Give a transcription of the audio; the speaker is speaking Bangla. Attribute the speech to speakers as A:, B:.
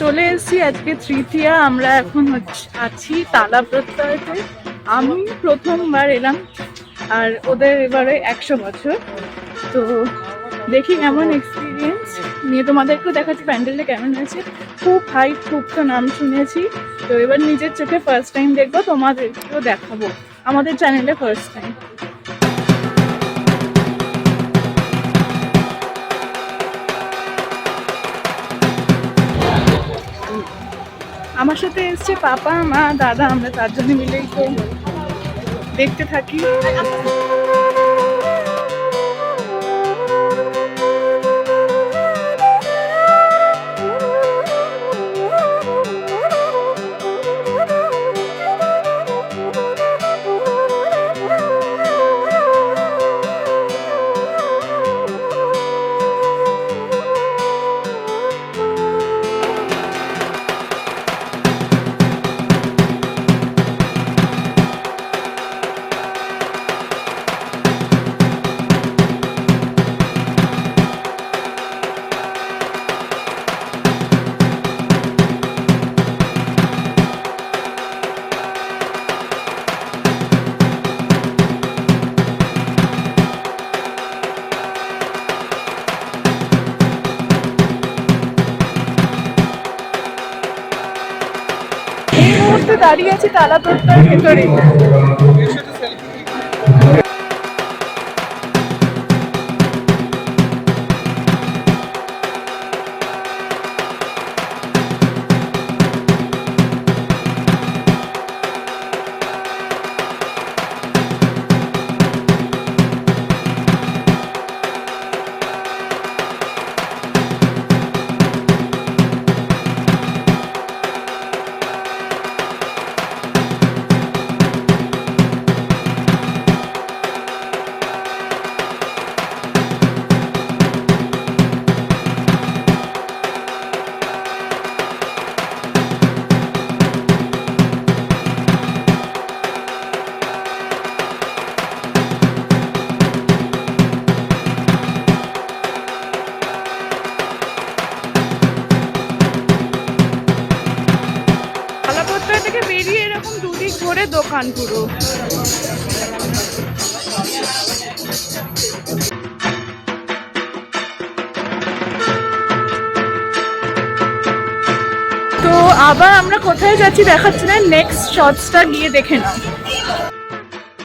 A: চলে এসেছি আজকে তৃতীয়া। আমরা এখন আছি তালা প্রত্যয়তে। আমি প্রথমবার এলাম, আর ওদের এবারে 100 বছর। তো দেখি কেমন এক্সপিরিয়েন্স নিয়ে তোমাদেরকেও দেখাচ্ছি প্যান্ডেলটা কেমন হয়েছে। খুব হাইট, খুব তো নাম শুনেছি। তো এবার নিজের চোখে ফার্স্ট টাইম দেখবো, তোমাদেরকেও দেখাবো আমাদের চ্যানেলে ফার্স্ট টাইম। আমার সাথে এসছে পাপা, মা, দাদা। আমরা চারজনে মিলেই তো দেখতে থাকি। এই মুহূর্তে দাঁড়িয়ে আছি তালা প্রত্যয়ের ভেতরে। থেকে বেরিয়ে এরকম দুদিক ঘুরে দোকান পুরো। তো আবার আমরা কোথায় যাচ্ছি দেখাচ্ছি না, নেক্সট শর্টসটা গিয়ে দেখে নাও।